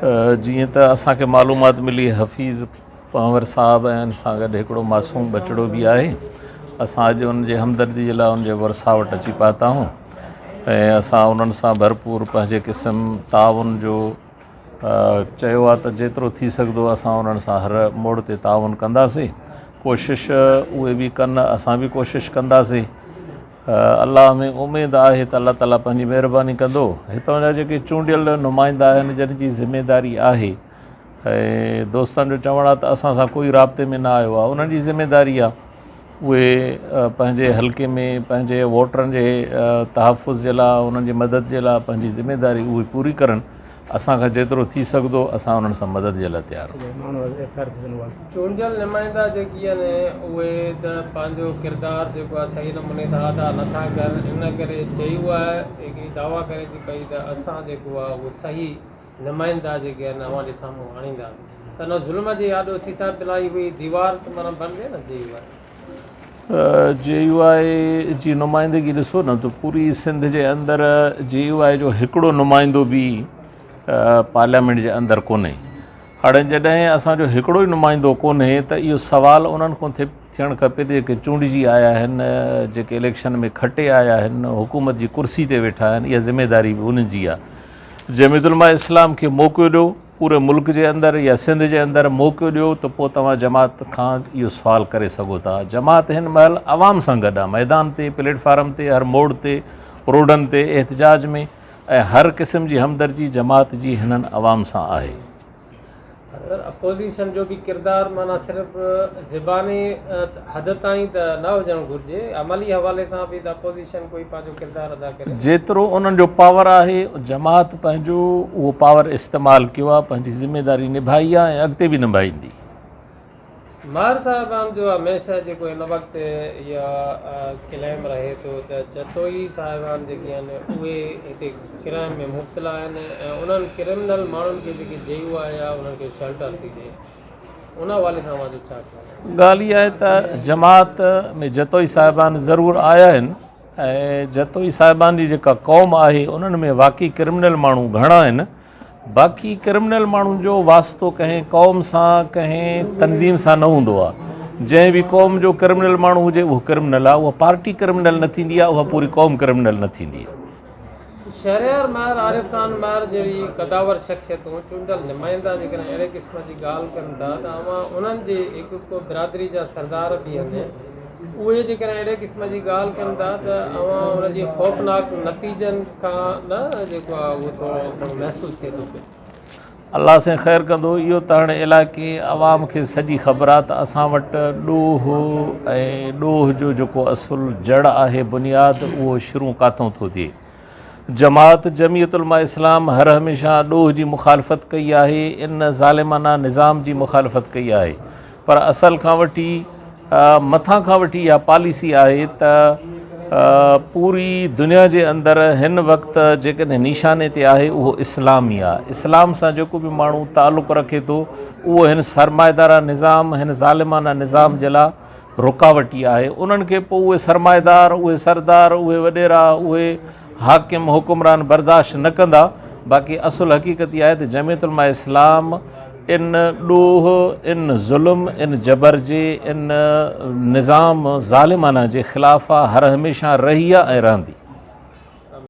जीअं त असांखे मालूमात मिली हफ़ीज़ पंवर साहब ऐं सां गॾु हिकिड़ो मासूम बचिड़ो बि आहे। असां अॼु उनजे हमदर्दी जे लाइ उनजे वरसा वटि अची पहुता आहियूं ऐं असां उन्हनि सां भरपूर पंहिंजे क़िस्म ताउन जो चयो आहे त जेतिरो थी सघंदो असां उन्हनि सां हर मोड़ ते ताउन कंदासीं। कोशिश उहे बि कनि, असां बि कोशिश कंदासीं। अल्लाह में उमेदु आहे त अल्लाह ताला पंहिंजी महिरबानी कंदो। हितां जा जेके चूंडियल नुमाइंदा आहिनि जंहिंजी ज़िमेदारी आहे ऐं दोस्तनि जो चवणु आहे त असां सां कोई राब्ते में न आयो आहे, उन्हनि जी ज़िमेदारी आहे उहे पंहिंजे हल्के में पंहिंजे वोटरनि जे तहफ़ुज़ जे लाइ उन्हनि जी मदद जे लाइ पंहिंजी ज़िमेदारी उहे पूरी करनि। असांखां जेतिरो थी सघंदो असां उन्हनि सां मदद जे लाइ तयारु आहियूं। चूंडियल नुमाइंदा जेकी आहिनि उहे त पंहिंजो किरदारु जेको आहे सही नमूने सां अदा नथा कनि, इन करे चयो आहे हिकिड़ी दावा करे थी पई त असां जेको आहे उहो सही नुमाइंदा जेके आहिनि अवां जे साम्हूं आणींदा। त न ज़ुल्म जी यादि सीसा पिलाई हुई दीवार त माना बणिजे न JUI जी नुमाइंदगी ॾिसो न त पूरी सिंध जे अंदरि JUI जो हिकिड़ो नुमाइंदो बि पार्लियामेंट जे अंदरि कोन्हे। हाणे जॾहिं असांजो हिकिड़ो ई नुमाइंदो कोन्हे त इहो सुवालु उन्हनि खां थियणु खपे त जेके चूंडिजी आया आहिनि, जेके इलेक्शन में खटे आया आहिनि, हुकूमत जी कुर्सी ते वेठा आहिनि, इहा ज़िमेदारी बि उन्हनि जी आहे। जमीयत उलमा इस्लाम खे मौक़ो ॾियो पूरे मुल्क जे अंदरि या सिंध जे अंदरि मौक़ो ॾियो त पोइ तव्हां जमात खां इहो सुवालु करे सघो था। जमात हिन महिल आवाम सां गॾु आहे, मैदान ते, प्लेटफार्म ते, हर मोड़ ते, रोडनि ते, एहतजाज में, ऐं हर क़िस्म जी हमदर्दी जमात जी हिननि अवाम सां आहे। अपोज़िशन जो बि किरदारु माना सिर्फ़ु ज़बानी हद ताईं त न हुजणु घुरिजे, अमली हवाले सां बि त अपोज़िशन कोई पंहिंजो किरदारु अदा करे। जेतिरो उन्हनि जो पावर आहे जमात पंहिंजो उहो पावर इस्तेमालु कयो आहे, पंहिंजी ज़िमेदारी निभाई आहे ऐं अॻिते बि निभाईंदी। मार साहिबान जो हमेशह जेको हिन वक़्तु इहा क्लेम रहे थो त जतोई साहिबान जेके आहिनि उहे हिते क्राइम में मुब्तला आहिनि ऐं उन्हनि क्रिमिनल माण्हुनि खे जेके JUI आहे उन्हनि खे शेल्टर थी ॾिए, उन हवाले सां जो छा कयो? ॻाल्हि इहा आहे त जमात में जतोई साहिबान ज़रूरु आया आहिनि ऐं जतोई साहिबान जी जेका क़ौम आहे उन्हनि में वाक़ई क्रिमिनल माण्हू घणा आहिनि। बाक़ी क्रिमिनल माण्हुनि जो वास्तो कंहिं क़ौम सां कंहिं तनज़ीम सां न हूंदो आहे। जंहिं बि क़ौम जो क्रिमिनल माण्हू हुजे उहो क्रिमिनल आहे, उहा पार्टी क्रिमिनल न थींदी आहे, उहा पूरी क़ौम क्रिमिनल न थींदी आहे। शहरियार महर आरिफ़ ख़ान महर जहिड़ी कदावर शख़्सियतूं चूंडियल नुमाइंदा जेकॾहिं अहिड़े क़िस्म जी ॻाल्हि कनि था त अवां उन्हनि जे हिकु को बिरादरी जा सरदार बि आहिनि, उहे जेकॾहिं अहिड़े क़िस्म जी ॻाल्हि कनि था त अवां उनजी ख़ौफ़नाक नतीजनि खां न जेको आहे उहो थोरो महसूसु थिए थो पियो। अल्लाह से ख़ैर कंदो। इहो त हाणे इलाइक़े अवाम खे सॼी ख़बर आहे त असां वटि ॾोह ऐं ॾोह जो जेको असुलु जड़ आहे बुनियादु उहो शुरू काथों थो थिए। जमात जमीयत उलमा इस्लाम हर हमेशह ॾोह जी मुखालफ़त कई आहे, इन ज़ालिमाना निज़ाम जी मुखालफ़त कई आहे, पर असल खां वठी मथां खां वठी इहा पॉलिसी आहे त पूरी दुनिया जे अंदरि हिन वक़्तु जेकॾहिं निशाने ते आहे उहो इस्लाम ई आहे। इस्लाम सां जेको बि माण्हू तालुक़ु रखे थो उहो हिन सरमाएदारा निज़ाम, हिन ज़ालिमाना निज़ाम जे लाइ रुकावटी आहे। उन्हनि खे पोइ उहे सरमाएदार, उहे सरदार, उहे वॾेरा, उहे हाकिम हुकुमरान बर्दाश्त न कंदा। बाक़ी असुल हक़ीक़त इहा आहे त जमीयत उलमा इस्लाम इन ॾोह, इन ज़ुल्म, इन जबर जे, इन निज़ाम ज़ालिमाना जे ख़िलाफ़ हर हमेशह रही आहे ऐं रहंदी।